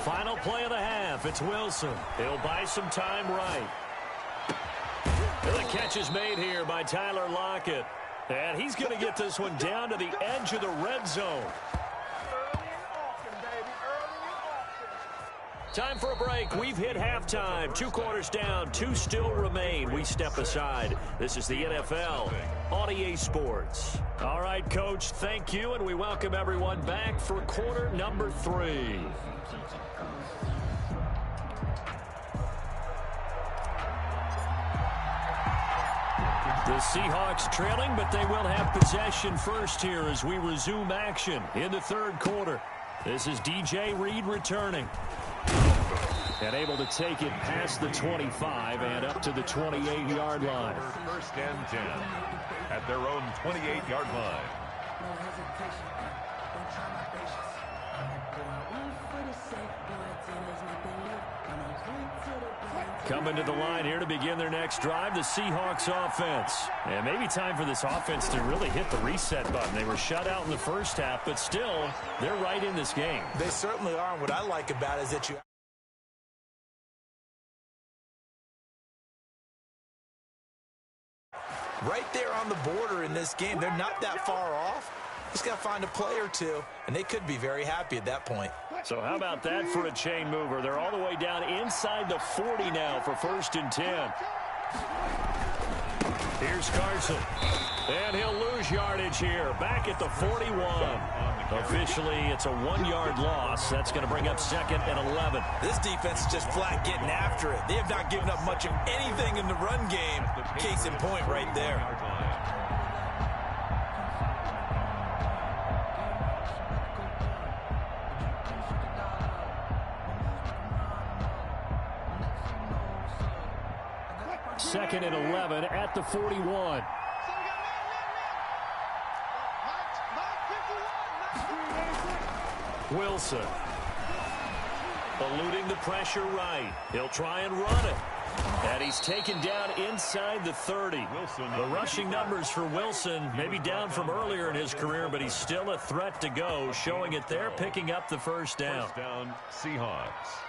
Final play of the half. It's Wilson. He'll buy some time right. And the catch is made here by Tyler Lockett. And he's going to get this one down to the edge of the red zone. Time for a break. We've hit halftime. 2 quarters down. 2 still remain. We step aside. This is the NFL on EA Sports. All right, Coach, thank you, and we welcome everyone back for quarter number 3. The Seahawks trailing, but they will have possession first here as we resume action in the third quarter. This is DJ Reed returning. And able to take it past the 25 and up to the 28-yard line. First and 10 at their own 28-yard line. Coming to the line here to begin their next drive, the Seahawks offense. And maybe time for this offense to really hit the reset button. They were shut out in the first half, but still, they're right in this game. They certainly are. And what I like about it is that you right there on the border in this game. They're not that far off. Just got to find a play or two, and they could be very happy at that point. So how about that for a chain mover? They're all the way down inside the 40 now for 1st and 10. Here's Carson. And he'll lose yardage here. Back at the 41. Officially, it's a 1-yard loss. That's going to bring up 2nd and 11. This defense is just flat getting after it. They have not given up much of anything in the run game. Case in point right there. Second and 11 at the 41. Wilson. Eluding the pressure right. He'll try and run it. And he's taken down inside the 30. The rushing numbers for Wilson may be down from earlier in his career, but he's still a threat to go, showing it there, picking up the first down. First down, Seahawks.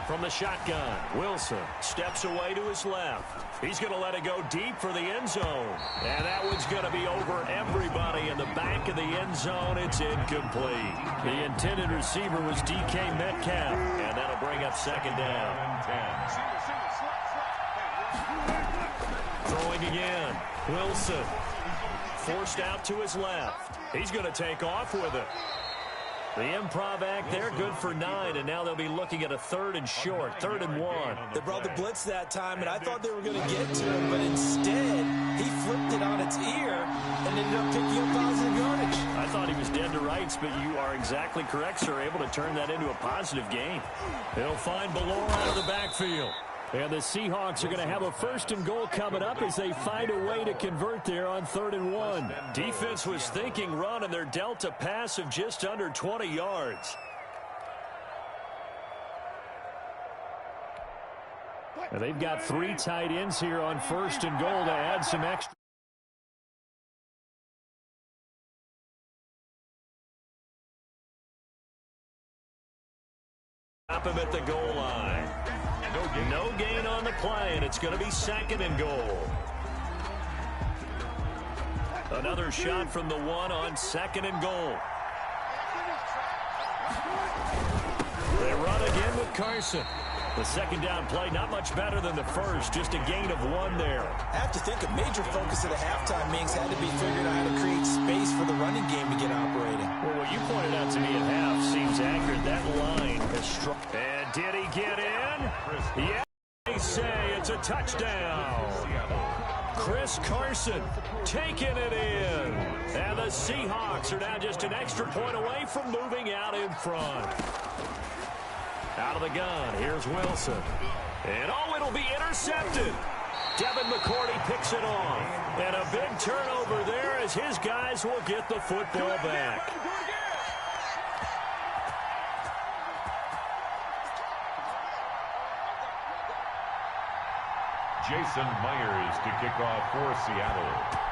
From the shotgun, Wilson steps away to his left. He's going to let it go deep for the end zone. And that one's going to be over everybody in the back of the end zone. It's incomplete. The intended receiver was DK Metcalf. And that'll bring up 2nd down. Throwing again. Wilson forced out to his left. He's going to take off with it. The improv act there, good for 9, and now they'll be looking at a 3rd and short, 3rd and 1. They brought the blitz that time, and I thought they were going to get to him, but instead, he flipped it on its ear and ended up picking up positive yardage. I thought he was dead to rights, but you are exactly correct, sir, able to turn that into a positive gain. He'll find Ballore out of the backfield. And the Seahawks are going to have a 1st and goal coming up as they find a way to convert there on 3rd and 1. Defense was thinking run, and they're dealt a pass of just under 20 yards. And they've got 3 tight ends here on 1st and goal to add some extra. Stop him at the goal line. No gain on the play, and it's going to be 2nd and goal. Another shot from the 1 on 2nd and goal. They run again with Carson. The 2nd down play, not much better than the first, just a gain of 1 there. I have to think a major focus of the halftime meetings had to be figuring out how to create space for the running game to get operating. Well, what you pointed out to me at half seems accurate. That line has struck. And did he get in? Yeah, they say it's a touchdown. Chris Carson taking it in. And the Seahawks are now just an extra point away from moving out in front. Out of the gun, here's Wilson. And oh, it'll be intercepted. Devin McCourty picks it off. And a big turnover there as his guys will get the football back. Jason Myers to kick off for Seattle.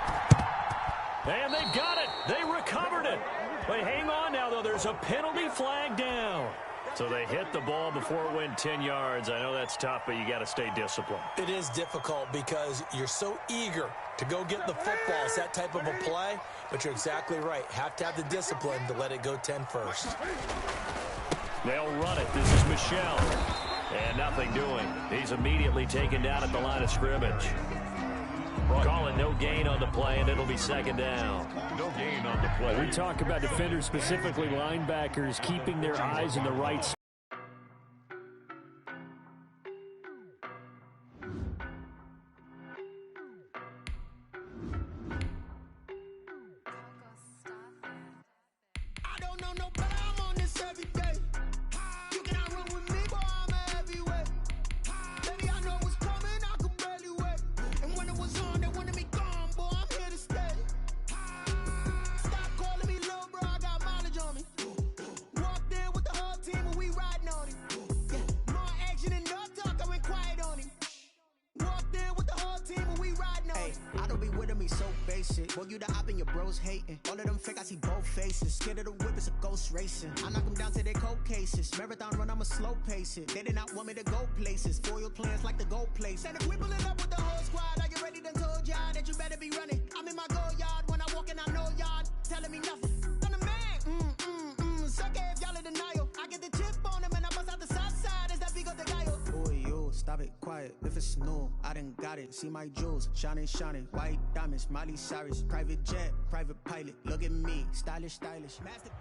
And they've got it. They recovered it. But hang on now, though. There's a penalty flag down. So they hit the ball before it went 10 yards. I know that's tough, but you got to stay disciplined. It is difficult because you're so eager to go get the football. It's that type of a play, but you're exactly right. Have to have the discipline to let it go 10 first. They'll run it. This is Michel. And nothing doing. He's immediately taken down at the line of scrimmage. Call it no gain on the play, and it'll be second down. No gain on the play. We talk about defenders, specifically linebackers, keeping their eyes in the right spot. Boy, you the op and your bros hating. All of them fake, I see both faces. Scared of the whip, it's a ghost racing. I knock them down to their cold cases. Marathon run, I'ma slow pace it. They did not want me to go places. Foil plans like the goal place. And if we pulling up with the whole squad, are you ready to told y'all that you better be running? I'm in my go yard. When I walk in, I know y'all telling me nothing. I'm the man. Suck it if y'all in denial. I get the chip on them and I bust out the south side. Is that big of the guy? Boy, yo, stop it, quiet. If it's new, I done got it. See my jewels, shining, white diamonds, Miley Cyrus, private jet, private pilot. Look at me, stylish, masterpiece.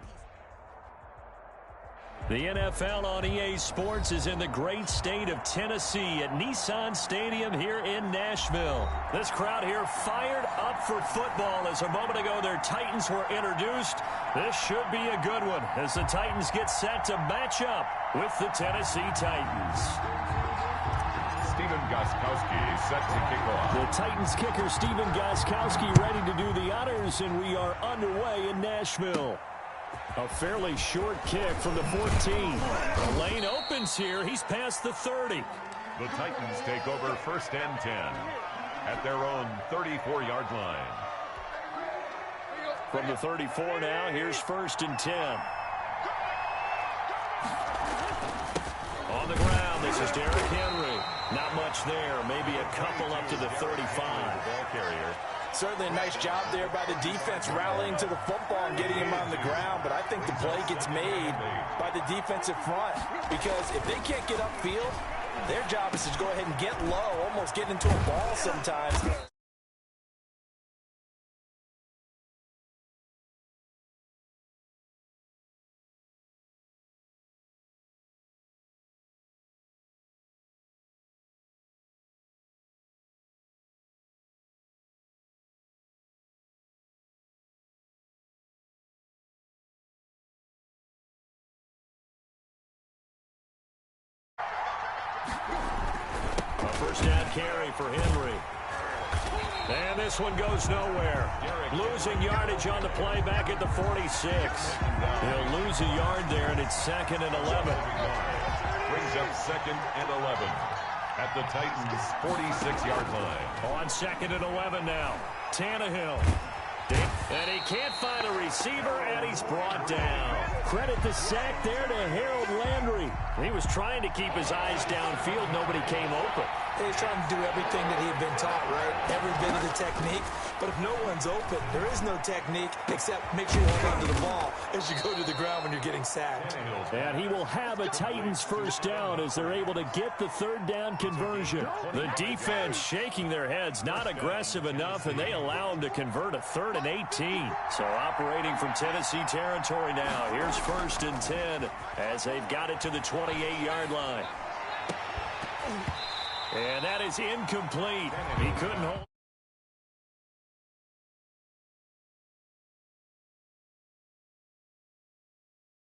The NFL on EA Sports is in the great state of Tennessee at Nissan Stadium here in Nashville. This crowd here fired up for football as a moment ago their Titans were introduced. This should be a good one as the Titans get set to match up with the Tennessee Titans. Stephen Gostkowski set to kick off. The Titans kicker Stephen Gostkowski ready to do the honors, and we are underway in Nashville. A fairly short kick from the 14. The lane opens here. He's past the 30. The Titans take over 1st and 10 at their own 34-yard line. From the 34 now, here's 1st and 10. On the ground, this is Derrick Henry. Not much there. Maybe a couple up to the 35. Ball carrier. Certainly a nice job there by the defense rallying to the football and getting him on the ground, but I think the play gets made by the defensive front because if they can't get upfield, their job is to go ahead and get low, almost get into a ball sometimes. First down carry for Henry. And this one goes nowhere. Losing yardage on the play back at the 46. He'll lose a yard there, and it's 2nd and 11. Brings up 2nd and 11 at the Titans' 46-yard line. On 2nd and 11 now. Tannehill. And he can't find a receiver, and he's brought down. Credit the sack there to Harold Landry. He was trying to keep his eyes downfield. Nobody came open. He's trying to do everything that he had been taught, right? Every bit of the technique. But if no one's open, there is no technique except make sure you hold on to the ball as you go to the ground when you're getting sacked. And he will have a Titans first down as they're able to get the 3rd down conversion. The defense shaking their heads, not aggressive enough, and they allow him to convert a 3rd and 18. So operating from Tennessee territory now. Here's 1st and 10 as they've got it to the 28-yard line. And that is incomplete. He couldn't hold.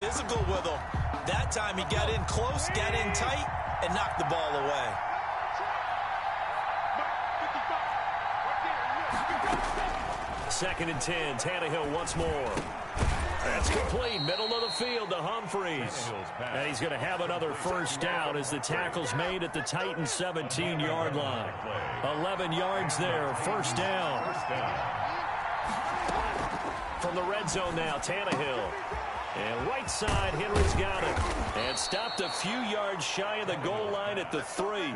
Physical with him. That time he got in close, got in tight, and knocked the ball away. 2nd and 10. Tannehill once more. That's complete. Middle of the field to Humphries. And he's going to have another first down as the tackle's made at the Titans' 17-yard line. 11 yards there. First down. From the red zone now, Tannehill. And right side, Henry's got it. And stopped a few yards shy of the goal line at the 3.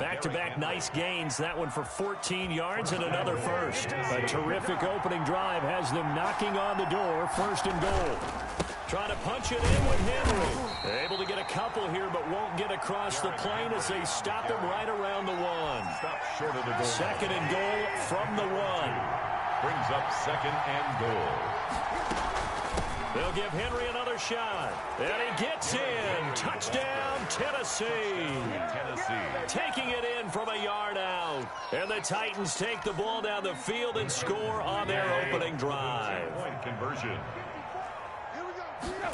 Back-to-back nice gains. That one for 14 yards and another first. A terrific opening drive has them knocking on the door. 1st and goal. Trying to punch it in with Henry. Able to get a couple here, but won't get across the plane as they stop him right around the 1. Short of the goal. 2nd and goal from the 1. Brings up 2nd and goal. They'll give Henry another shot. And he gets in. Touchdown, Tennessee. Taking it in from a yard out. And the Titans take the ball down the field and score on their opening drive. Point conversion.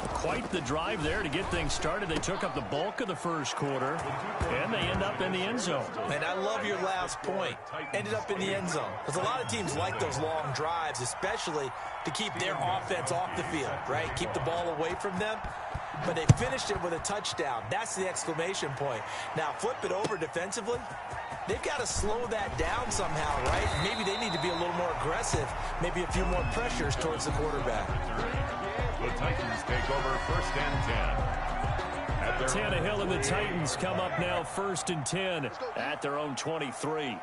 Quite the drive there to get things started. They took up the bulk of the first quarter, and they end up in the end zone. And I love your last point. Ended up in the end zone. Because a lot of teams like those long drives, especially to keep their offense off the field, right? Keep the ball away from them. But they finished it with a touchdown. That's the exclamation point. Now, flip it over defensively. They've got to slow that down somehow, right? Maybe they need to be a little more aggressive. Maybe a few more pressures towards the quarterback. The Titans take over 1st and 10. Tannehill and the Titans come up now 1st and 10 at their own 23.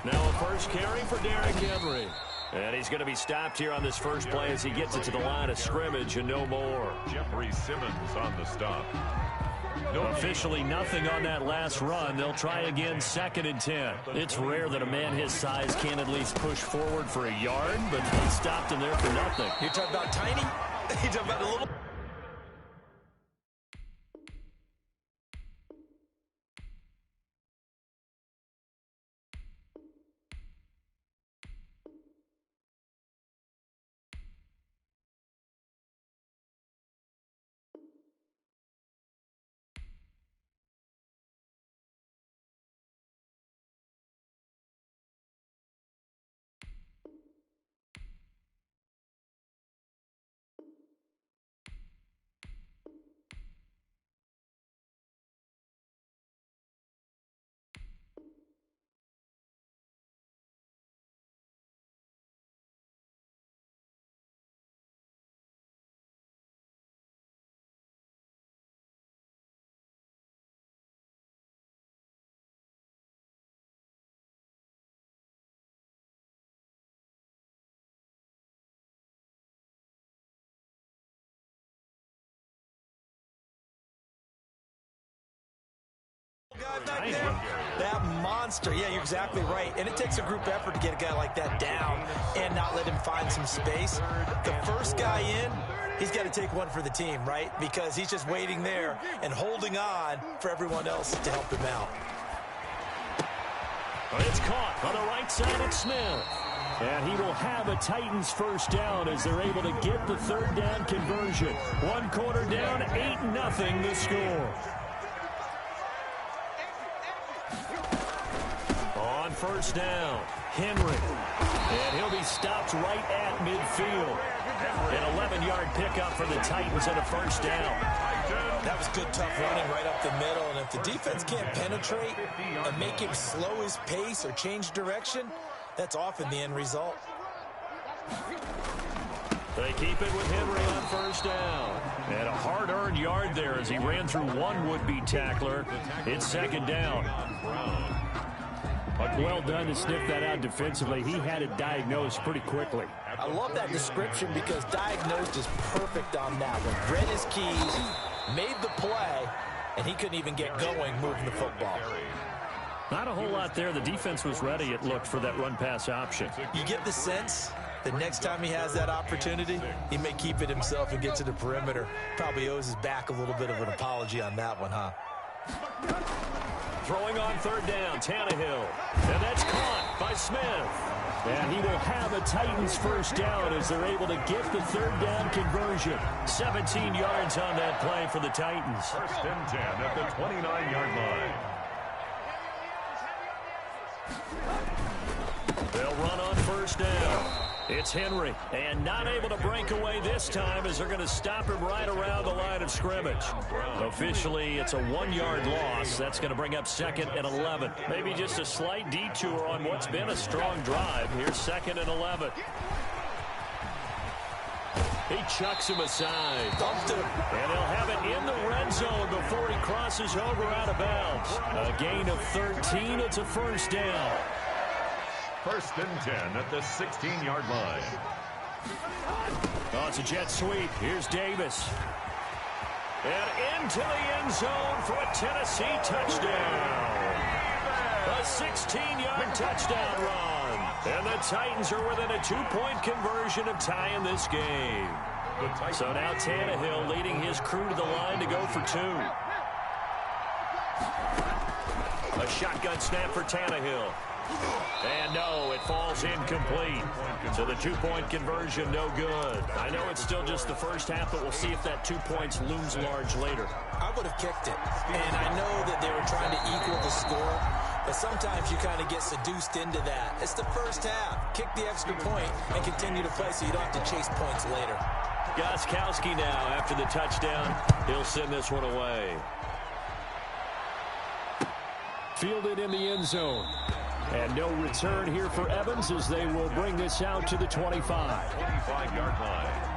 Now a first carry for Derrick Henry. And he's going to be stopped here on this first play as he gets it to the line of scrimmage and no more. Jeffrey Simmons on the stop. Officially nothing on that last run. They'll try again 2nd and 10. It's rare that a man his size can at least push forward for a yard, but they stopped him there for nothing. You're talking about tiny? You're talking about a little... That monster. Yeah, you're exactly right. And it takes a group effort to get a guy like that down and not let him find some space. The first guy in, he's got to take one for the team, right? Because he's just waiting there and holding on for everyone else to help him out. It's caught on the right side of Smith. And he will have a Titans first down as they're able to get the 3rd down conversion. 1 quarter down, 8-0 the score. On first down, Henry. And he'll be stopped right at midfield. An 11-yard pickup for the Titans and a first down. That was good, tough running right up the middle. And if the defense can't penetrate and make him slow his pace or change direction, that's often the end result. They keep it with Henry on first down. And a hard-earned yard there as he ran through one would-be tackler. It's 2nd down. Well done to sniff that out defensively. He had it diagnosed pretty quickly. I love that description because diagnosed is perfect on that one. Read his keys, made the play, and he couldn't even get going moving the football. Not a whole lot there. The defense was ready, it looked, for that run-pass option. You get the sense that next time he has that opportunity, he may keep it himself and get to the perimeter. Probably owes his back a little bit of an apology on that one, huh? Throwing on 3rd down, Tannehill. And that's caught by Smith. And he will have a Titans first down as they're able to get the 3rd down conversion. 17 yards on that play for the Titans. 1st and 10 at the 29-yard line. They'll run on first down. It's Henry, and not able to break away this time as they're going to stop him right around the line of scrimmage. Officially, it's a 1-yard loss. That's going to bring up 2nd and 11. Maybe just a slight detour on what's been a strong drive. Here's 2nd and 11. He chucks him aside. Dumped him. And he'll have it in the red zone before he crosses over out of bounds. A gain of 13. It's a first down. 1st and 10 at the 16-yard line. Oh, it's a jet sweep. Here's Davis. And into the end zone for a Tennessee touchdown. A 16-yard touchdown run. And the Titans are within a 2-point conversion of tying this game. So now Tannehill leading his crew to the line to go for 2. A shotgun snap for Tannehill. And no, it falls incomplete. So the 2-point conversion, no good. I know it's still just the first half, but we'll see if that 2 points looms large later. I would have kicked it. And I know that they were trying to equal the score, but sometimes you kind of get seduced into that. It's the first half. Kick the extra point and continue to play so you don't have to chase points later. Gostkowski now after the touchdown. He'll send this one away. Fielded in the end zone. And no return here for Evans as they will bring this out to the 25. 25-yard line.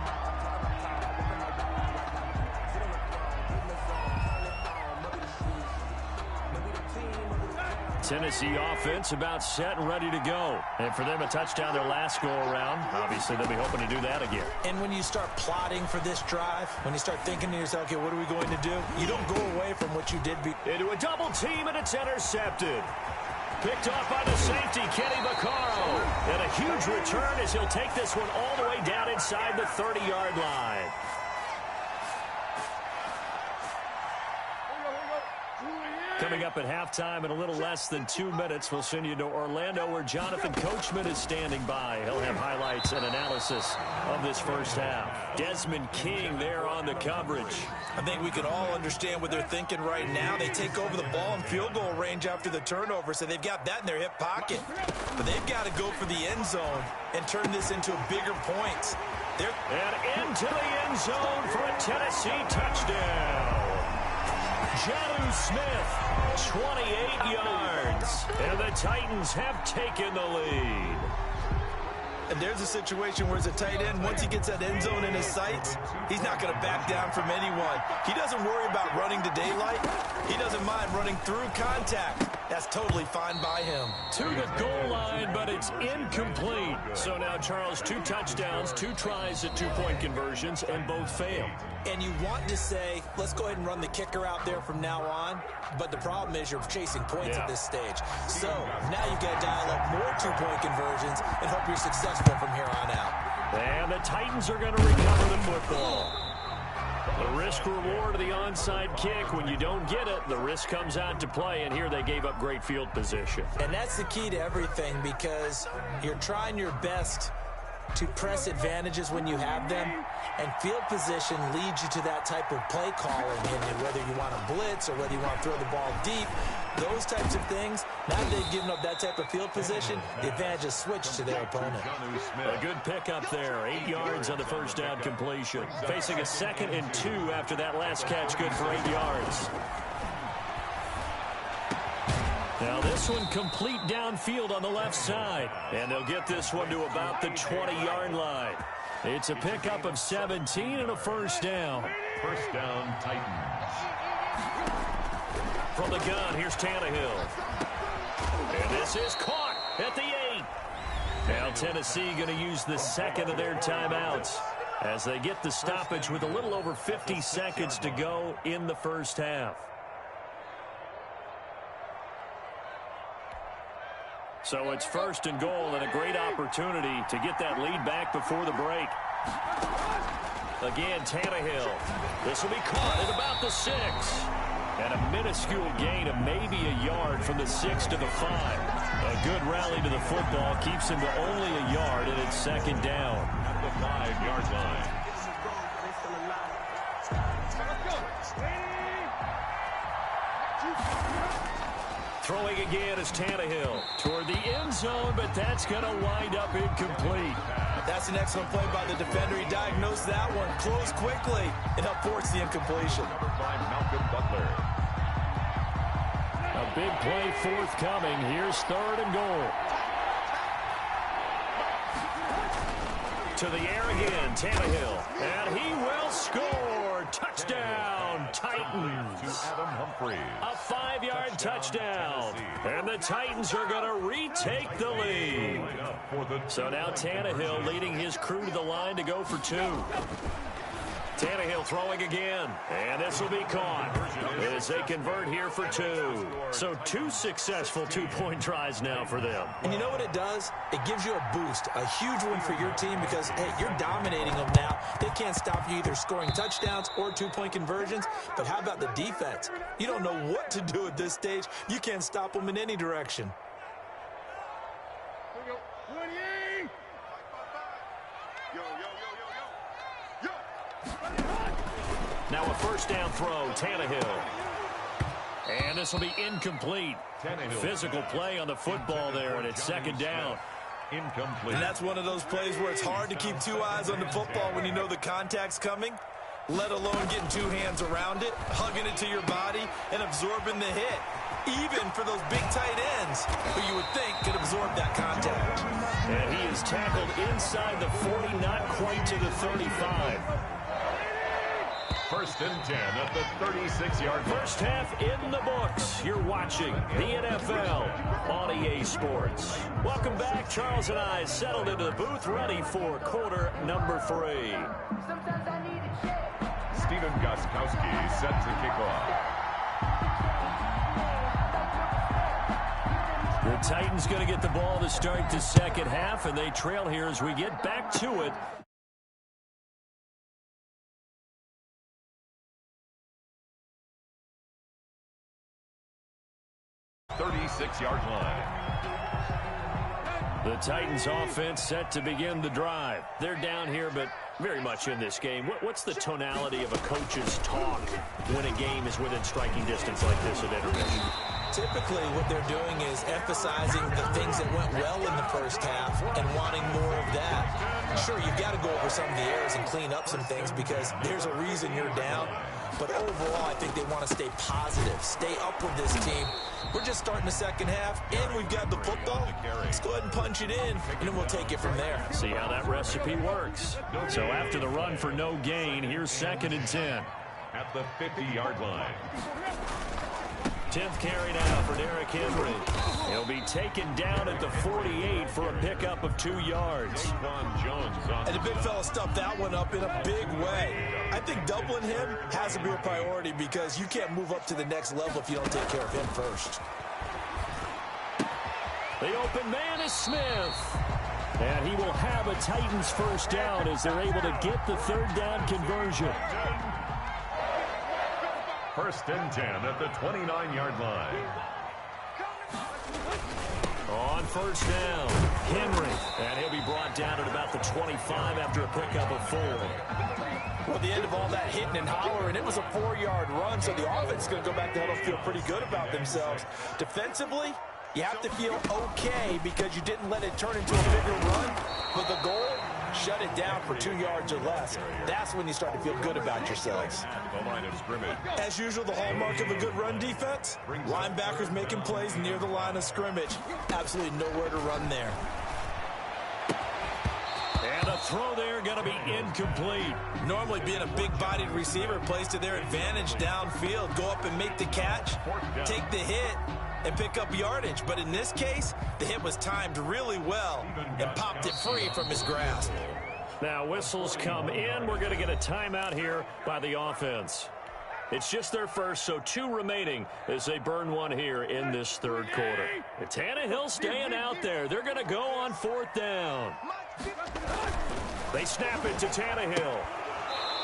Tennessee offense about set and ready to go. And for them, a touchdown their last go-around. Obviously, they'll be hoping to do that again. And when you start plotting for this drive, when you start thinking to yourself, okay, what are we going to do? You don't go away from what you did. Into a double team, and it's intercepted. Picked off by the safety, Kenny Vaccaro. And a huge return as he'll take this one all the way down inside the 30-yard line. Coming up at halftime in a little less than 2 minutes, we'll send you to Orlando where Jonathan Coachman is standing by. He'll have highlights and analysis of this first half. Desmond King there on the coverage. I think we can all understand what they're thinking right now. They take over the ball in field goal range after the turnover, so they've got that in their hip pocket. But they've got to go for the end zone and turn this into bigger points. And into the end zone for a Tennessee touchdown. Jonnu Smith, 28 yards. And the Titans have taken the lead. And there's a situation where as a tight end, once he gets that end zone in his sights, he's not going to back down from anyone. He doesn't worry about running to daylight. He doesn't mind running through contact. That's totally fine by him. To the goal line, but it's incomplete. So now, Charles, 2 touchdowns, 2 tries at 2-point conversions, and both failed. And you want to say, let's go ahead and run the kicker out there from now on. But the problem is you're chasing points at this stage. So now you've got to dial up more 2-point conversions and hope you're successful from here on out. And the Titans are going to recover the football. The risk-reward of the onside kick. When you don't get it, the risk comes out to play, and here they gave up great field position. And that's the key to everything because you're trying your best to press advantages when you have them, and field position leads you to that type of play calling, and whether you want to blitz or whether you want to throw the ball deep, those types of things. Now that they've given up that type of field position, the advantage is switched to their opponent. A good pickup there, 8 yards on the first down completion. Facing a 2nd and 2 after that last catch, good for 8 yards. Now this one complete downfield on the left side. And they'll get this one to about the 20-yard line. It's a pickup of 17 and a first down. First down, Titans. From the gun, here's Tannehill. And this is caught at the 8. Now Tennessee going to use the 2nd of their timeouts as they get the stoppage with a little over 50 seconds to go in the first half. So it's 1st and goal and a great opportunity to get that lead back before the break. Again, Tannehill. This will be caught at about the 6. And a minuscule gain of maybe a yard from the 6 to the 5. A good rally to the football keeps him to only a yard, and it's 2nd down. At the 5-yard line. Throwing again is Tannehill toward the end zone, but that's going to wind up incomplete. That's an excellent play by the defender. He diagnosed that one, closed quickly, and helped force the incompletion. By Malcolm Butler. A big play forthcoming. Here's 3rd and goal. To the air again, Tannehill. And he will score. Touchdown, Titans. To Adam Humphries. A 5-yard touchdown. And the Titans are going to retake the lead. So now Tannehill leading his crew to the line to go for 2. Tannehill throwing again, and this will be caught as they convert here for 2. So 2 successful two-point tries now for them. And you know what it does? It gives you a boost, a huge one for your team because, hey, you're dominating them now. They can't stop you either scoring touchdowns or two-point conversions. But how about the defense? You don't know what to do at this stage. You can't stop them in any direction. Now a first down throw, Tannehill. And this will be incomplete. Physical play on the football there, and it's 2nd down. Incomplete. And that's one of those plays where it's hard to keep 2 eyes on the football when you know the contact's coming, let alone getting 2 hands around it, hugging it to your body, and absorbing the hit, even for those big tight ends who you would think could absorb that contact. And he is tackled inside the 40, not quite to the 35. 1st and 10 at the 36-yard line. First half in the books. You're watching the NFL on EA Sports. Welcome back. Charles and I settled into the booth, ready for quarter number 3. Stephen Gostkowski set to kick off. The Titans going to get the ball to start the second half, and they trail here as we get back to it. 36-yard line. The Titans offense set to begin the drive. They're down here, but very much in this game. What's the tonality of a coach's talk when a game is within striking distance like this at intermission? Typically, what they're doing is emphasizing the things that went well in the first half and wanting more of that. Sure, you've got to go over some of the errors and clean up some things because there's a reason you're down. But overall, I think they want to stay positive, stay up with this team. We're just starting the second half, and we've got the football. Let's go ahead and punch it in, and then we'll take it from there. See how that recipe works. So after the run for no gain, here's 2nd and 10. At the 50-yard line. 10th carry now for Derrick Henry. He'll be taken down at the 48 for a pickup of 2 yards. And the big fella stuffed that one up in a big way. I think doubling him has to be a priority because you can't move up to the next level if you don't take care of him first. The open man is Smith. And he will have a Titans first down as they're able to get the 3rd down conversion. 1st and 10 at the 29-yard line. On first down, Henry. And he'll be brought down at about the 25 after a pickup of 4. Well, at the end of all that hitting and hollering, it was a 4-yard run, so the offense is going to go back to huddle, feel pretty good about themselves. Defensively, you have to feel okay because you didn't let it turn into a bigger run. But the goal, shut it down for 2 yards or less. That's when you start to feel good about yourselves. The line of scrimmage. As usual, the hallmark of a good run defense, linebackers making plays near the line of scrimmage. Absolutely nowhere to run there. And a throw there going to be incomplete. Normally being a big-bodied receiver plays to their advantage downfield. Go up and make the catch, take the hit, and pick up yardage. But in this case, the hit was timed really well and popped it free from his grasp. Now whistles come in. We're going to get a timeout here by the offense. It's just their first, so 2 remaining as they burn one here in this 3rd quarter. And Tannehill staying out there. They're going to go on 4th down. They snap it to Tannehill.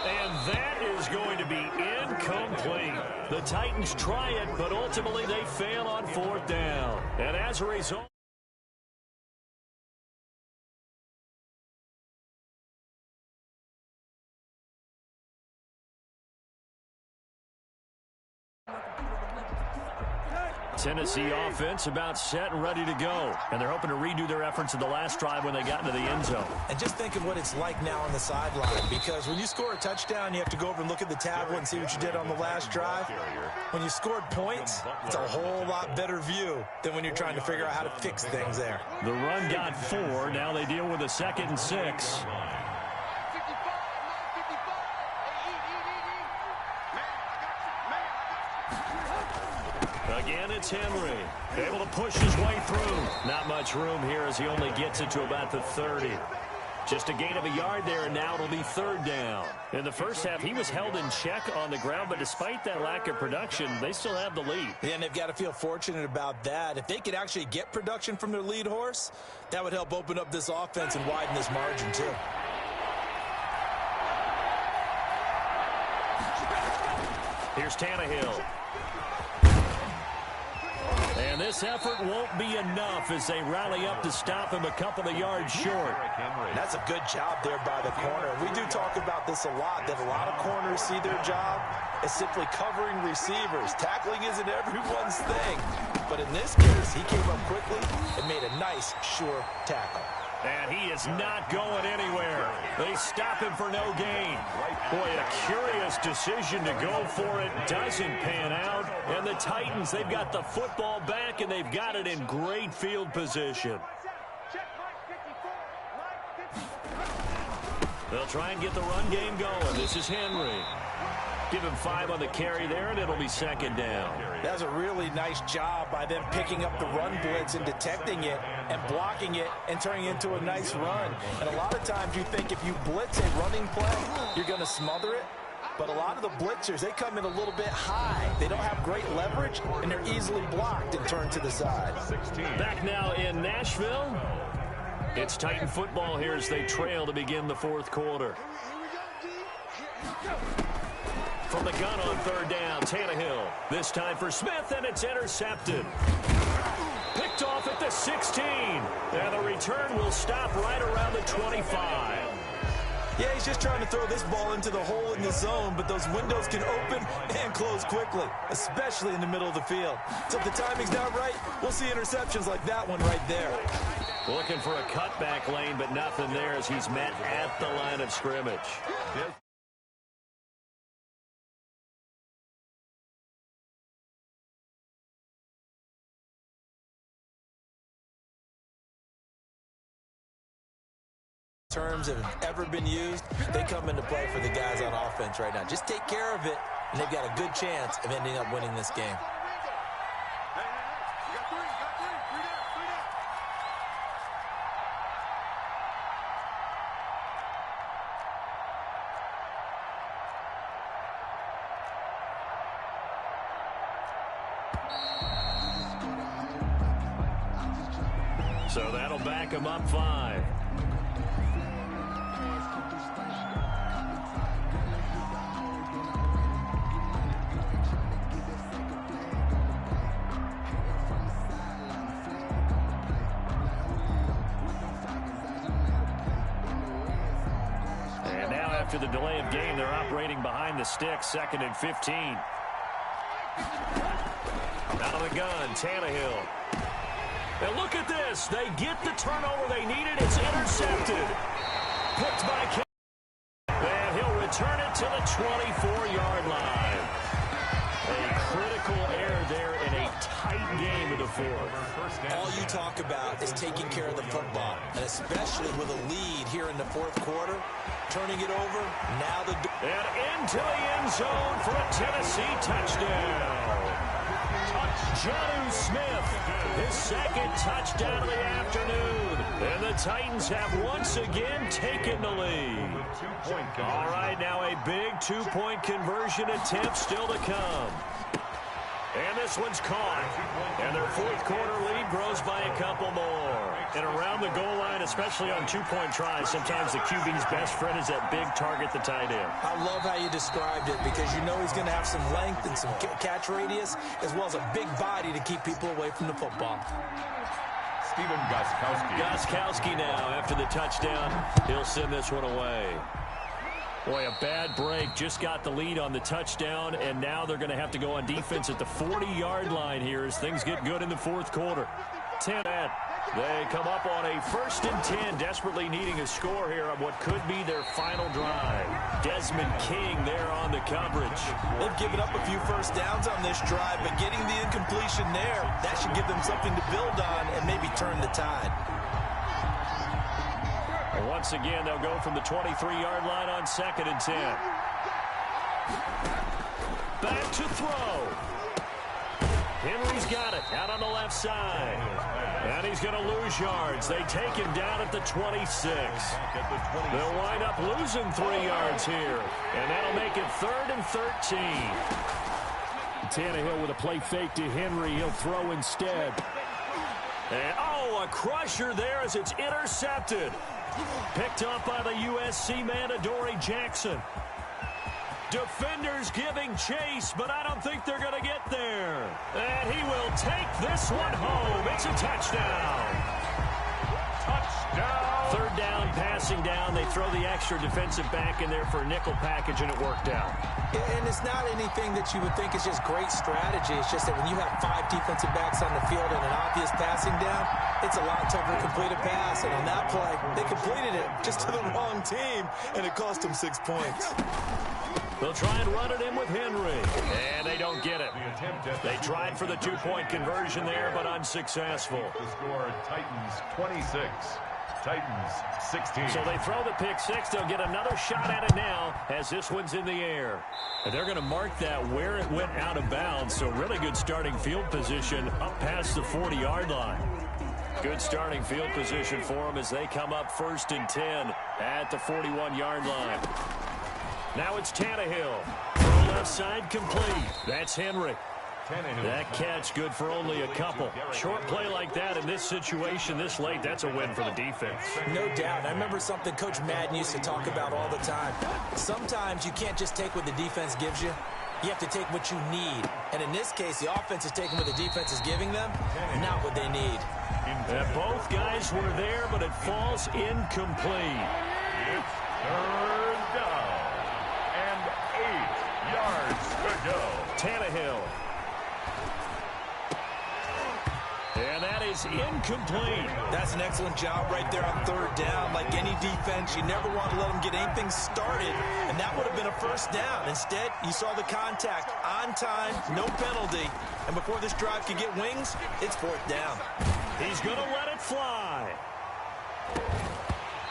And that is going to be incomplete. The Titans try it, but ultimately they fail on 4th down. And as a result, Tennessee offense about set and ready to go. And they're hoping to redo their efforts in the last drive when they got into the end zone. And just think of what it's like now on the sideline, because when you score a touchdown, you have to go over and look at the tablet and see what you did on the last drive. When you scored points, it's a whole lot better view than when you're trying to figure out how to fix things there. The run got 4. Now they deal with a 2nd and 6. Again, it's Henry. Able to push his way through. Not much room here as he only gets it to about the 30. Just a gain of a yard there, and now it'll be 3rd down. In the first half, he was held in check on the ground, but despite that lack of production, they still have the lead. Yeah, and they've got to feel fortunate about that. If they could actually get production from their lead horse, that would help open up this offense and widen this margin, too. Here's Tannehill. And this effort won't be enough as they rally up to stop him a couple of yards short. That's a good job there by the corner. We do talk about this a lot, that a lot of corners see their job as simply covering receivers. Tackling isn't everyone's thing. But in this case, he came up quickly and made a nice, sure tackle. And he is not going anywhere. They stop him for no gain. Boy, a curious decision to go for it. Doesn't pan out. And the Titans, they've got the football back, and they've got it in great field position. They'll try and get the run game going. This is Henry. Give him 5 on the carry there, and it'll be 2nd down. That was a really nice job by them picking up the run blitz and detecting it and blocking it and turning it into a nice run. And a lot of times you think if you blitz a running play, you're going to smother it. But a lot of the blitzers, they come in a little bit high. They don't have great leverage, and they're easily blocked and turned to the side. Back now in Nashville. It's Titan football here as they trail to begin the 4th quarter. From the gun on 3rd down, Tannehill. This time for Smith, and it's intercepted. Picked off at the 16. And the return will stop right around the 25. Yeah, he's just trying to throw this ball into the hole in the zone, but those windows can open and close quickly, especially in the middle of the field. So if the timing's not right, we'll see interceptions like that one right there. Looking for a cutback lane, but nothing there as he's met at the line of scrimmage. Terms have ever been used, they come into play for the guys on offense right now. Just take care of it, and they've got a good chance of ending up winning this game. So that'll back him up 5. After the delay of game, they're operating behind the sticks, 2nd and 15. Out of the gun, Tannehill. And look at this. They get the turnover they needed. It's intercepted. Picked by King. And he'll return it to the 24-yard line. A critical error there in a tight game of the 4th. All you talk about is taking care of the football, and especially with a lead here in the 4th quarter. Turning it over, now the... And into the end zone for a Tennessee touchdown. Jonnu Smith, his 2nd touchdown of the afternoon. And the Titans have once again taken the lead. All right, now a big 2-point conversion attempt still to come. And this one's caught. And their 4th quarter lead grows by a couple more. And around the goal line, especially on 2-point tries, sometimes the QB's best friend is that big target, the tight end. I love how you described it because you know he's going to have some length and some catch radius as well as a big body to keep people away from the football. Stephen Gostkowski. Gostkowski now after the touchdown. He'll send this one away. Boy, a bad break. Just got the lead on the touchdown, and now they're going to have to go on defense at the 40-yard line here as things get good in the fourth quarter. 10. They come up on a 1st and 10, desperately needing a score here on what could be their final drive. Desmond King there on the coverage. They've given up a few first downs on this drive, but getting the incompletion there, that should give them something to build on and maybe turn the tide. And once again, they'll go from the 23-yard line on 2nd and 10. Back to throw. Henry's got it out on the left side. And he's going to lose yards. They take him down at the 26. They'll wind up losing 3 yards here. And that'll make it 3rd and 13. Tannehill with a play fake to Henry. He'll throw instead. And, a crusher there as it's intercepted. Picked up by the USC man, Adoree Jackson. Defenders giving chase, but I don't think they're going to get there. And he will take this one home. It's a touchdown. Touchdown. 3rd down, passing down. They throw the extra defensive back in there for a nickel package, and it worked out. And it's not anything that you would think is just great strategy. It's just that when you have 5 defensive backs on the field and an obvious passing down, it's a lot tougher to complete a pass. And on that play, they completed it just to the wrong team, and it cost them 6 points. They'll try and run it in with Henry, and they don't get it. They tried for the 2-point conversion there, but unsuccessful. The score, Titans 26, Titans 16. So they throw the pick 6. They'll get another shot at it now as this one's in the air. And they're going to mark that where it went out of bounds, so really good starting field position up past the 40-yard line. Good starting field position for them as they come up 1st and 10 at the 41-yard line. Now it's Tannehill. Throw left side complete. That's Henry. That catch good for only a couple. Short play like that in this situation this late, that's a win for the defense. No doubt. I remember something Coach Madden used to talk about all the time. Sometimes you can't just take what the defense gives you. You have to take what you need. And in this case, the offense is taking what the defense is giving them, not what they need. And both guys were there, but it falls incomplete. It's 3rd down. 8 yards to go. Tannehill. And that is incomplete. That's an excellent job right there on 3rd down. Like any defense, you never want to let them get anything started, and that would have been a 1st down. Instead, you saw the contact on time, no penalty, and before this drive could get wings, it's 4th down. He's going to let it fly.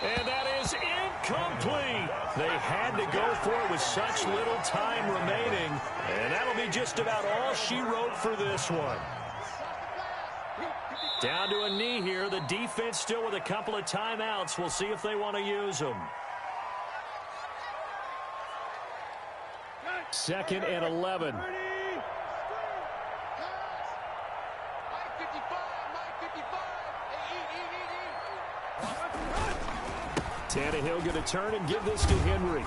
And that is incomplete. They had to go for it with such little time remaining. And that'll be just about all she wrote for this one. Down to a knee here. The defense still with a couple of timeouts. We'll see if they want to use them. 2nd and 11. Tannehill going to turn and give this to Henry.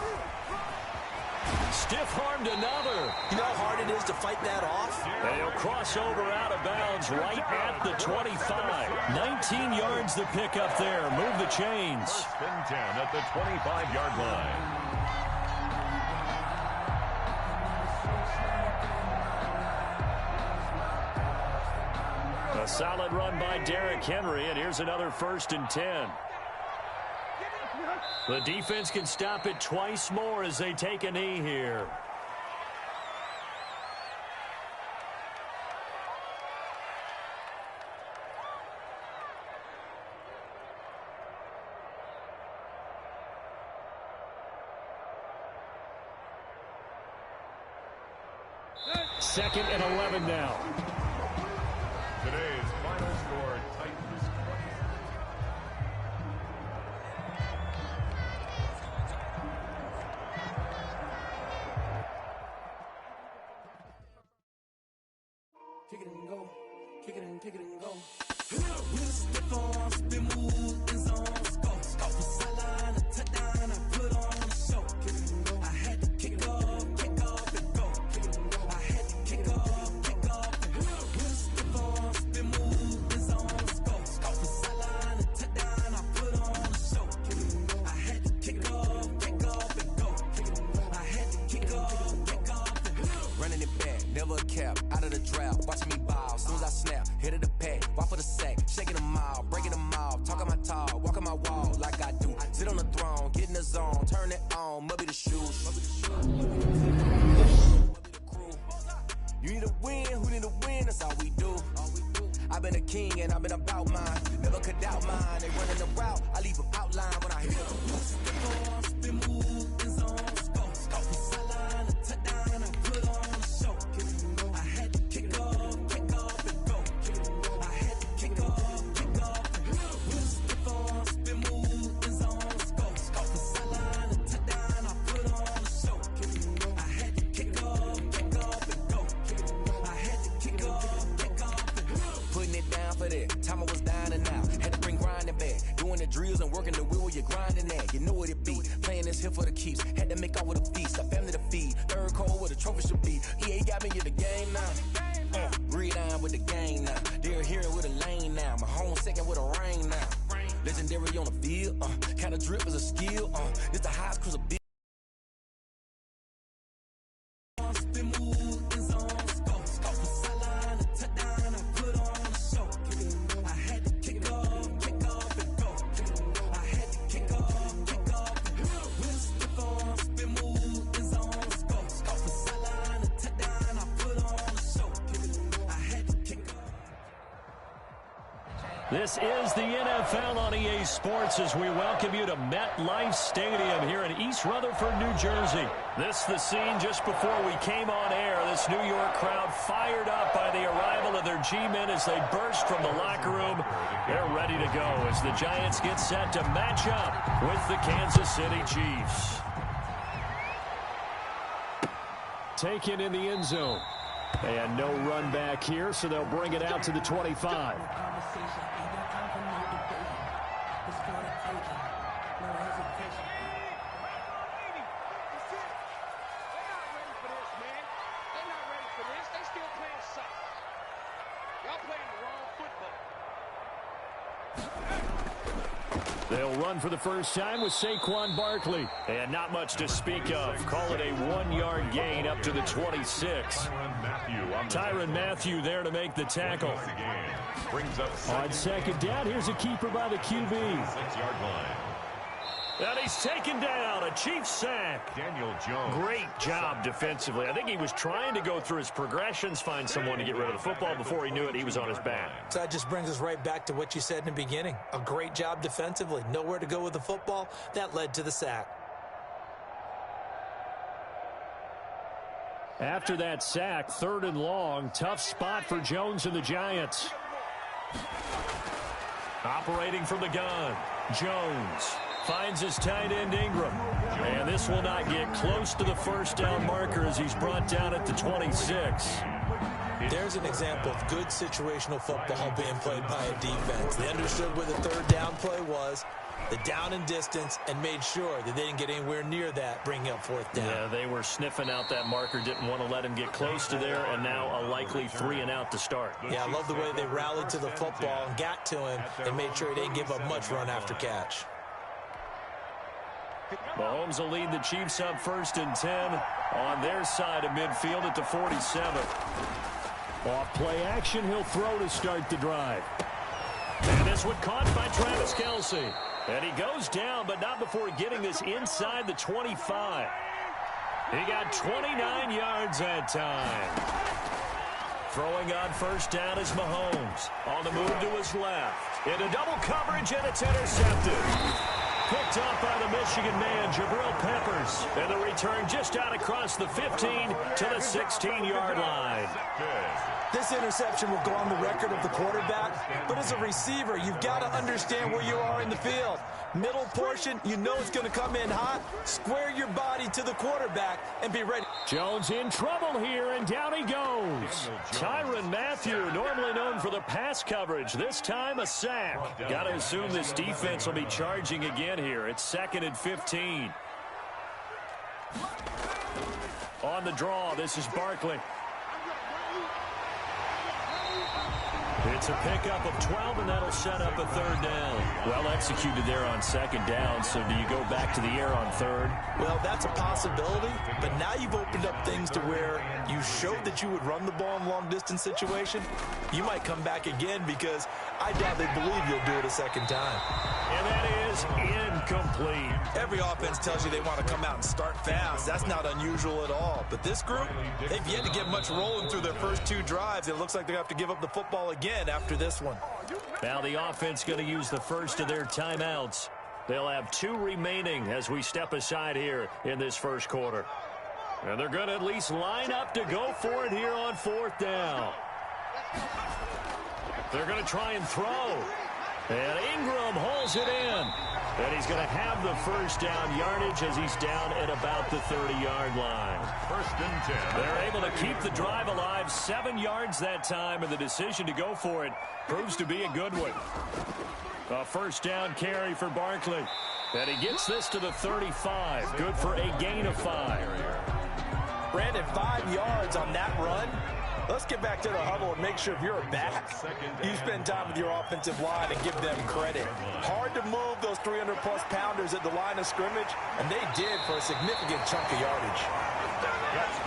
Stiff-armed another. You know how hard it is to fight that off? And he'll cross over out of bounds right at the 25. 19 yards the pick up there. Move the chains. 1st and 10 at the 25-yard line. A solid run by Derrick Henry, and here's another 1st and 10. The defense can stop it twice more as they take a knee here. Second and 11 now. Today's final score, Titans 20. Kick it and go. Kick it and kick it and go. With a stiff arm, spin move, in zones, go. Off the sideline, a touchdown, I put on the show. Kick it and go. I had to kick off and go. Kick it and go. I had to kick off and go. With a stiff arm, spin move, in zones, go. Off the sideline, a touchdown, I put on the show. Kick it and go. I had to kick off and go. never a cap, out of the draft, watching me ball. Soon as I snap, hit of the pack, walk for the sack, shaking them all, breaking them all, talking my talk, walking my wall like I do. Sit on the throne, get in the zone, turn it on, must be the shoes. You need a win, who need a win, that's all we do. I've been a king and I've been about mine, never could doubt mine. They running the route, I leave them outline when I hit them. Spin move, in zone, scope from sideline to touchdown, I put on a show. I had to kick off and go. I had to kick off and go. Stiff on, spin move, in zone, scope from sideline to touchdown, I put on a show. I had to kick off and go. I had to kick off and go. Putting it down for that, time I was down and out. Had to bring grinding back, doing the drills and working the wheel where you're grinding at. You know what it be, playing this here for the keeps. Had to make off with a feast, a family to feed. Third cold where the trophy should be. EA got me in the game now. Read on with the game now. They're here with a lane now. My home second with a rain now. Legendary on the field, kind of drip is a skill. It's the highest cruise of big. Spin move, in zone, scope from sideline to touchdown, I put on a show. I had to kick off and go. I had to kick off and go. With a stiff on, spin move, in zone, scope from sideline to touchdown, I put on a show. I had to kick off. This is the NFL on EA Sports as we welcome you to MetLife Stadium here in East Rutherford, New Jersey. This is the scene just before we came on air. This New York crowd fired up by the arrival of their G-men as they burst from the locker room. They're ready to go as the Giants get set to match up with the Kansas City Chiefs. Taken in the end zone. And no run back here, so they'll bring it out to the 25. They'll run for the first time with Saquon Barkley. And not much to speak of. Call it a 1-yard gain up to the 26. Tyrann Mathieu there to make the tackle. On second down, here's a keeper by the QB. 6-yard line. And he's taken down, a Chiefs sack. Daniel Jones. Great job defensively. I think he was trying to go through his progressions, find someone to get rid of the football. Before he knew it, he was on his back. So that just brings us right back to what you said in the beginning. A great job defensively. Nowhere to go with the football. That led to the sack. After that sack, 3rd and long, tough spot for Jones and the Giants. Operating from the gun, Jones finds his tight end Ingram. And this will not get close to the first down marker as he's brought down at the 26. There's an example of good situational football being played by a defense. They understood where the 3rd down play was, the down and distance, and made sure that they didn't get anywhere near that, bringing up 4th down. Yeah, they were sniffing out that marker, didn't want to let him get close to there, and now a likely 3 and out to start. Yeah, I love the way they rallied to the football and got to him and made sure he didn't give up much run after catch. Mahomes will lead the Chiefs up 1st and 10 on their side of midfield at the 47. Off play action, he'll throw to start the drive. And this one caught by Travis Kelce. And he goes down, but not before getting this inside the 25. He got 29 yards that time. Throwing on 1st down is Mahomes. On the move to his left. Into double coverage, and it's intercepted. Picked up by the Michigan man, Jabril Peppers. And the return just out across the 15 to the 16-yard line. This interception will go on the record of the quarterback, but as a receiver, you've got to understand where you are in the field. Middle portion, you know it's going to come in hot. Square your body to the quarterback and be ready. Jones in trouble here, and down he goes. Tyrann Mathieu, normally known for the pass coverage, this time a sack. Got to assume this defense will be charging again here. It's 2nd and 15. On the draw, this is Barkley. It's a pickup of 12, and that'll set up a third down. Well executed there on second down, so do you go back to the air on third? Well, that's a possibility, but now you've opened up things to where you showed that you would run the ball in long-distance situation. You might come back again because I doubt they believe you'll do it a second time. And that is incomplete. Every offense tells you they want to come out and start fast. That's not unusual at all. But this group, they've yet to get much rolling through their first two drives. It looks like they have to give up the football again after this one. Now the offense going to use the first of their timeouts. They'll have 2 remaining as we step aside here in this first quarter. And they're going to at least line up to go for it here on fourth down. They're going to try and throw. And Ingram hauls it in. And he's going to have the first down yardage as he's down at about the 30-yard line. First and 10. They're able to keep the drive alive, 7 yards that time, and the decision to go for it proves to be a good one. A first down carry for Barkley. And he gets this to the 35. Good for a gain of 5. Brandon, 5 yards on that run. Let's get back to the huddle and make sure if you're a back, you spend time with your offensive line and give them credit. Hard to move those 300-plus pounders at the line of scrimmage, and they did for a significant chunk of yardage.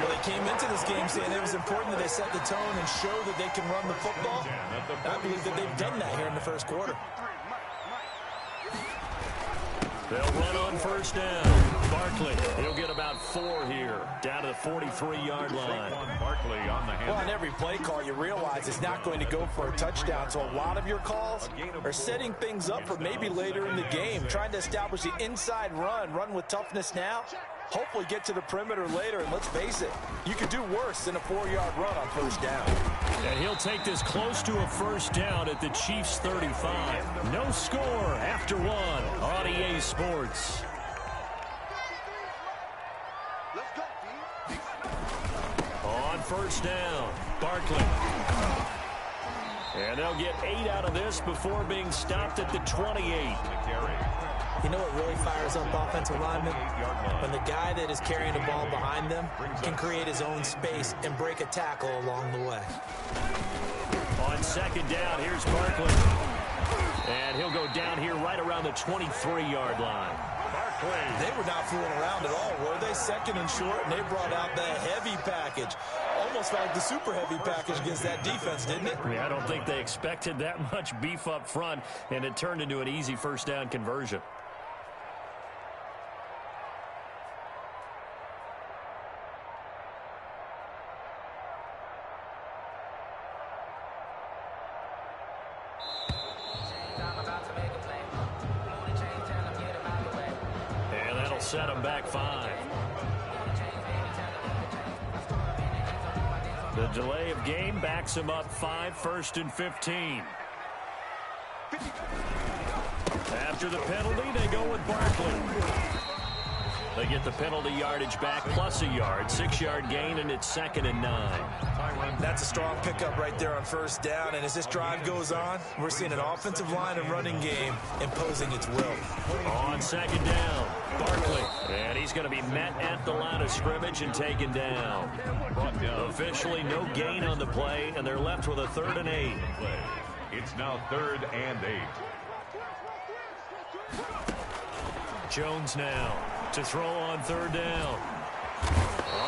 Well, they came into this game saying it was important that they set the tone and show that they can run the football. I believe that they've done that here in the first quarter. They'll run on first down. Barkley, he'll get about 4 here, down to the 43-yard line. Barkley on the hand. Well, on every play call, you realize it's not going to go for a touchdown, so a lot of your calls are setting things up for maybe later in the game, trying to establish the inside run with toughness now, hopefully get to the perimeter later, and let's face it, you could do worse than a 4-yard run on first down. And he'll take this close to a first down at the Chiefs' 35. No score after 1 on EA Sports. On first down, Barkley. And they'll get 8 out of this before being stopped at the 28. You know what really fires up offensive linemen? When the guy that is carrying the ball behind them can create his own space and break a tackle along the way. On second down, here's Barkley. And he'll go down here right around the 23-yard line. They were not fooling around at all, were they? Second and short, and they brought out the heavy package. Almost felt like the super heavy package against that defense, didn't it? Yeah, I don't think they expected that much beef up front, and it turned into an easy first down conversion. Set him back 5. The delay of game backs him up 5, 1st and 15. After the penalty, they go with Barkley. They get the penalty yardage back plus a yard, 6-yard gain, and it's 2nd and 9. That's a strong pickup right there on first down, and as this drive goes on, we're seeing an offensive line and running game imposing its will. On second down, Barkley, and he's going to be met at the line of scrimmage and taken down. Officially no gain on the play, and they're left with a 3rd and 8. It's now 3rd and 8. Jones now to throw on 3rd down.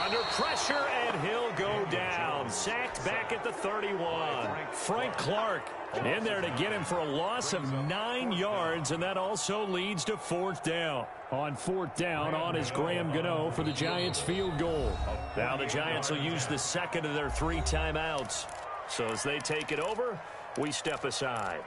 Under pressure, and he'll go down. Sacked back at the 31. Frank Clark in there to get him for a loss of 9 yards, and that also leads to 4th down. On 4th down, on is Graham Gano for the Giants field goal. Now the Giants will use the 2nd of their 3 timeouts. So as they take it over, we step aside.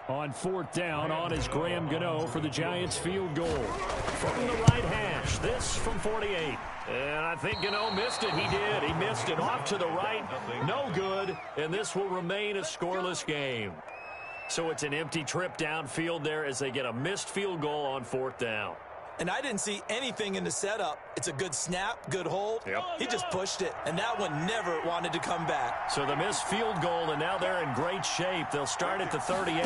On 4th down, on is Graham Gano for the Giants field goal. From the right hash, this from 48. And I think Gano missed it. He did. He missed it off to the right. No good. And this will remain a scoreless game. So it's an empty trip downfield there as they get a missed field goal on 4th down. And I didn't see anything in the setup. It's a good snap, good hold. Yep. He just pushed it, and that one never wanted to come back. So the missed field goal, and now they're in great shape. They'll start at the 38.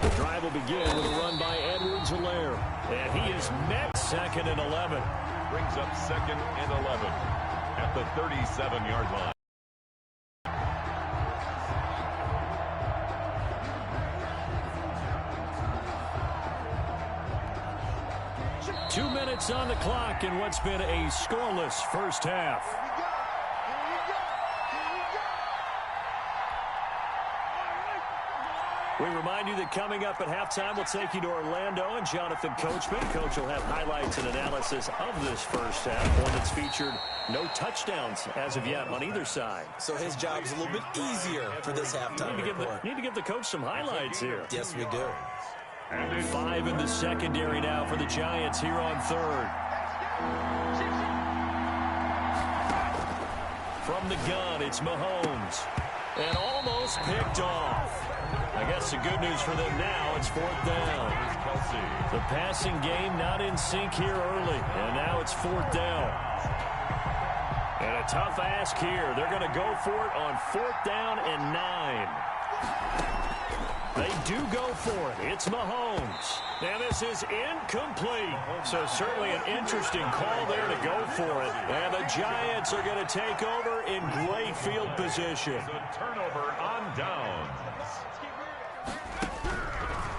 The drive will begin with a run by Edwards Hilaire. And he is met 2nd and 11. Brings up 2nd and 11 at the 37-yard line. Two minutes on the clock in what's been a scoreless first half. We remind you that coming up at halftime, we'll take you to Orlando and Jonathan Coachman. Coach will have highlights and analysis of this first half, one that's featured no touchdowns as of yet on either side. So his job's a little bit easier for this halftime report. Need to give the coach some highlights here. Yes, we do. 5 in the secondary now for the Giants here on 3rd. From the gun, it's Mahomes. And almost picked off. I guess the good news for them now, it's 4th down. The passing game not in sync here early. And now it's 4th down. And a tough ask here. They're going to go for it on 4th down and 9. They do go for it. It's Mahomes. And this is incomplete. So certainly an interesting call there to go for it. And the Giants are going to take over in great field position. The turnover on downs.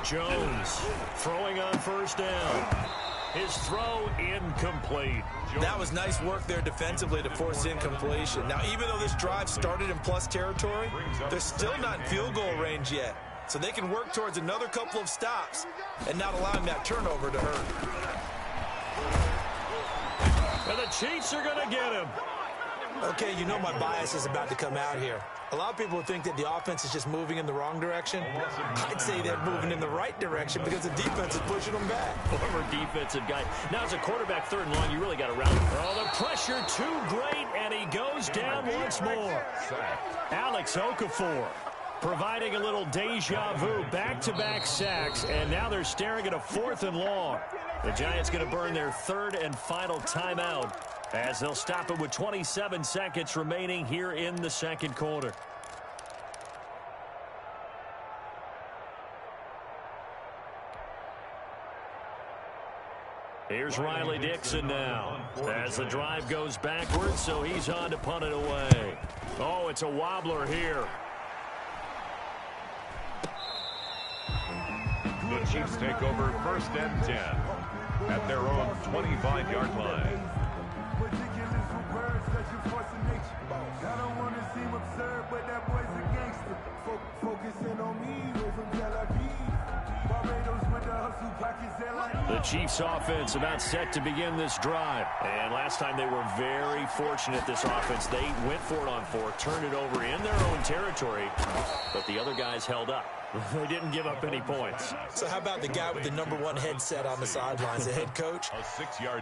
Jones throwing on 1st down. His throw incomplete. That was nice work there defensively to force incompletion. Now, even though this drive started in plus territory, they're still not in field goal range yet. So they can work towards another couple of stops and not allowing that turnover to hurt. And the Chiefs are going to get him. Okay, you know my bias is about to come out here. A lot of people think that the offense is just moving in the wrong direction. I'd say they're moving in the right direction because the defense is pushing them back. Former defensive guy. Now as a quarterback 3rd and long, you really got to round him. Oh, the pressure too great, and he goes down once more. Alex Okafor providing a little deja vu, back-to-back sacks, and now they're staring at a 4th and long. The Giants going to burn their 3rd and final timeout as they'll stop it with 27 seconds remaining here in the 2nd quarter. Here's Riley Dixon now as the drive goes backwards, so he's on to punt it away. Oh, it's a wobbler here. The Chiefs take over 1st and 10 at their own 25-yard line. The Chiefs offense about set to begin this drive. And last time they were very fortunate, this offense. They went for it on 4, turned it over in their own territory, but the other guys held up. They didn't give up any points. So how about the guy with the #1 headset on the sidelines, the head coach?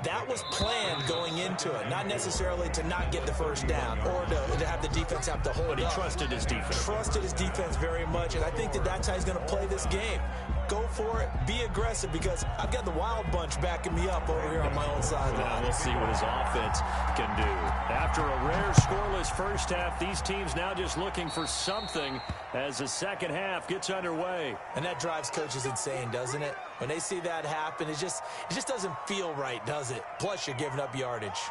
That was planned going into it, not necessarily to not get the 1st down or to have the defense have to hold up. But he trusted his defense. Trusted his defense very much, and I think that that's how he's going to play this game. Go for it, be aggressive, because I've got the Wild Bunch backing me up over here on my own sideline. We'll see what his offense can do. After a rare scoreless first half, these teams now just looking for something as the second half gets underway. And that drives coaches insane, doesn't it? When they see that happen, it just doesn't feel right, does it? Plus, you're giving up yardage.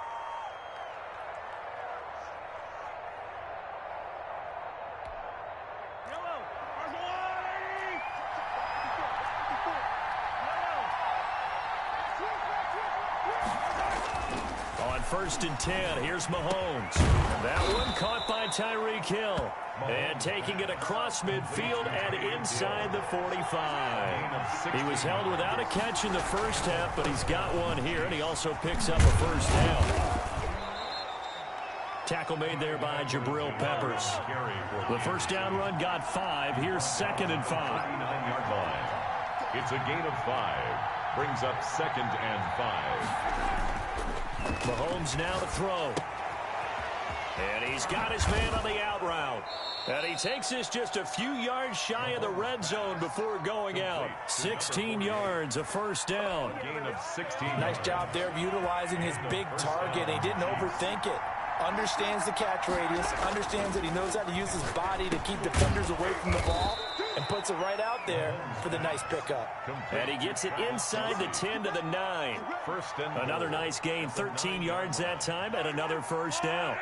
On 1st and 10, here's Mahomes. That one caught by Tyreek Hill. And taking it across midfield and inside the 45. He was held without a catch in the first half, but he's got one here, and he also picks up a 1st down. Tackle made there by Jabril Peppers. The 1st down run got 5. Here's 2nd and 5. It's a gain of 5. Brings up 2nd and 5. Mahomes now to throw. And he's got his man on the out route. And he takes this just a few yards shy of the red zone before going out. 16 yards, a 1st down. Gain of 16. Nice job there of utilizing his big target. He didn't overthink it. Understands the catch radius. Understands that he knows how to use his body to keep defenders away from the ball. and puts it right out there for the nice pickup. And he gets it inside the 10 to the 9. Another nice gain, 13 yards that time, and another first down.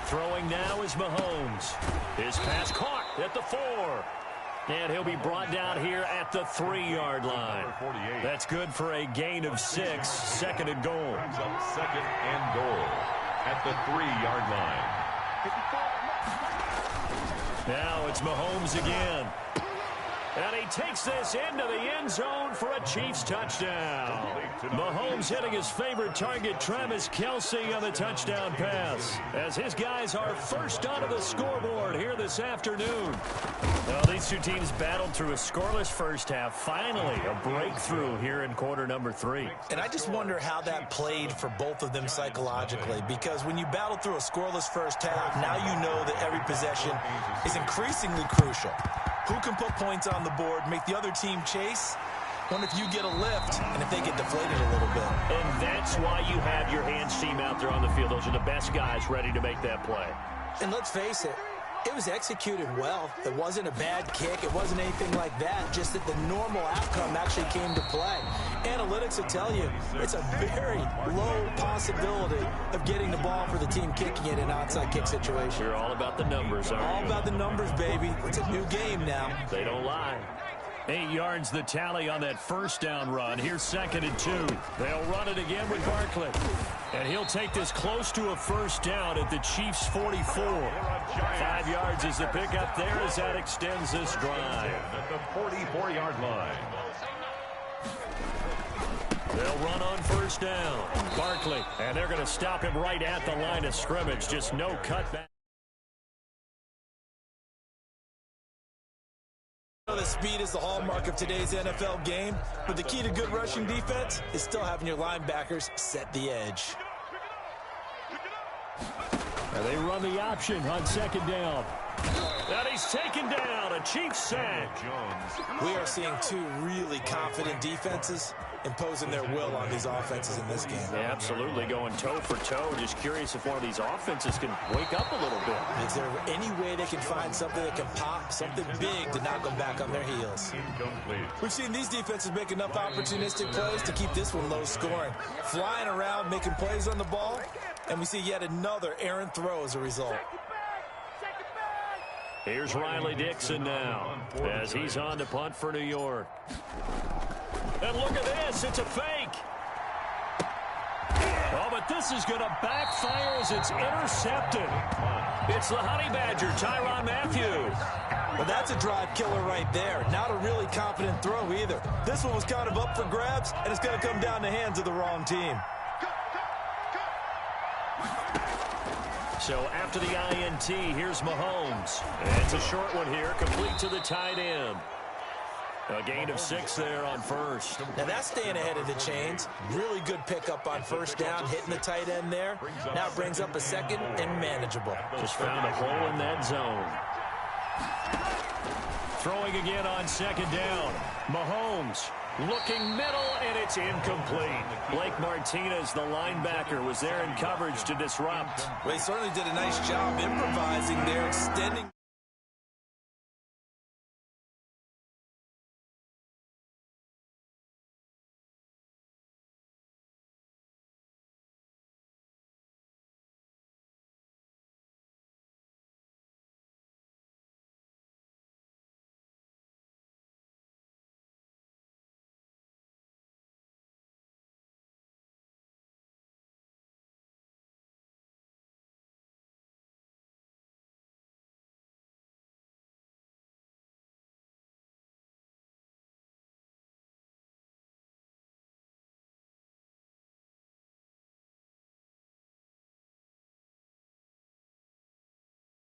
Throwing now is Mahomes. His pass caught at the 4. And he'll be brought down here at the 3-yard line. That's good for a gain of 6. Second and goal. Second and goal at the 3-yard line. Now it's Mahomes again. And he takes this into the end zone for a Chiefs touchdown. Mahomes hitting his favorite target, Travis Kelce, on the touchdown pass, as his guys are first onto the scoreboard here this afternoon. Well, these two teams battled through a scoreless first half. Finally, a breakthrough here in quarter number 3. And I just wonder how that played for both of them psychologically, because when you battle through a scoreless first half, now you know that every possession is increasingly crucial. Who can put points on the board, make the other team chase? Wonder if you get a lift and if they get deflated a little bit. And that's why you have your hands team out there on the field. Those are the best guys ready to make that play. And let's face it, it was executed well. It wasn't a bad kick. It wasn't anything like that. Just that the normal outcome actually came to play. Analytics will tell you it's a very low possibility of getting the ball for the team kicking it in an onside kick situation. You're all about the numbers, aren't you? All about the numbers, baby. It's a new game now. They don't lie. 8 yards the tally on that first down run. Here's second and 2. They'll run it again with Barkley. And he'll take this close to a first down at the Chiefs' 44. 5 yards is the pickup there as that extends this drive. At the 44-yard line. They'll run on first down. Barkley, and they're going to stop him right at the line of scrimmage. Just no cutback. The speed is the hallmark of today's NFL game, but the key to good rushing defense is still having your linebackers set the edge. And they run the option on second down. And he's taken down, a Chiefs sack. We are seeing two really confident defenses imposing their will on these offenses in this game. Yeah, absolutely, going toe for toe. Just curious if one of these offenses can wake up a little bit. Is there any way they can find something that can pop, something big to knock them back on their heels? We've seen these defenses make enough opportunistic plays to keep this one low scoring. Flying around, making plays on the ball, and we see yet another errant throw as a result. Here's Riley Dixon now as he's on to punt for New York. And look at this, it's a fake. Oh, but this is going to backfire as it's intercepted. It's the Honey Badger, Tyrann Mathieu. Well, that's a drive killer right there. Not a really confident throw either. This one was kind of up for grabs, and it's going to come down the hands of the wrong team. So after the INT, here's Mahomes. And it's a short one here, complete to the tight end. A gain of 6 there on first. Now that's staying ahead of the chains. Really good pickup on first down, hitting the tight end there. Now it brings up a second and manageable. Just found a hole in that zone. Throwing again on second down. Mahomes looking middle, and it's incomplete. Blake Martinez, the linebacker, was there in coverage to disrupt. Well, he certainly did a nice job improvising there, extending.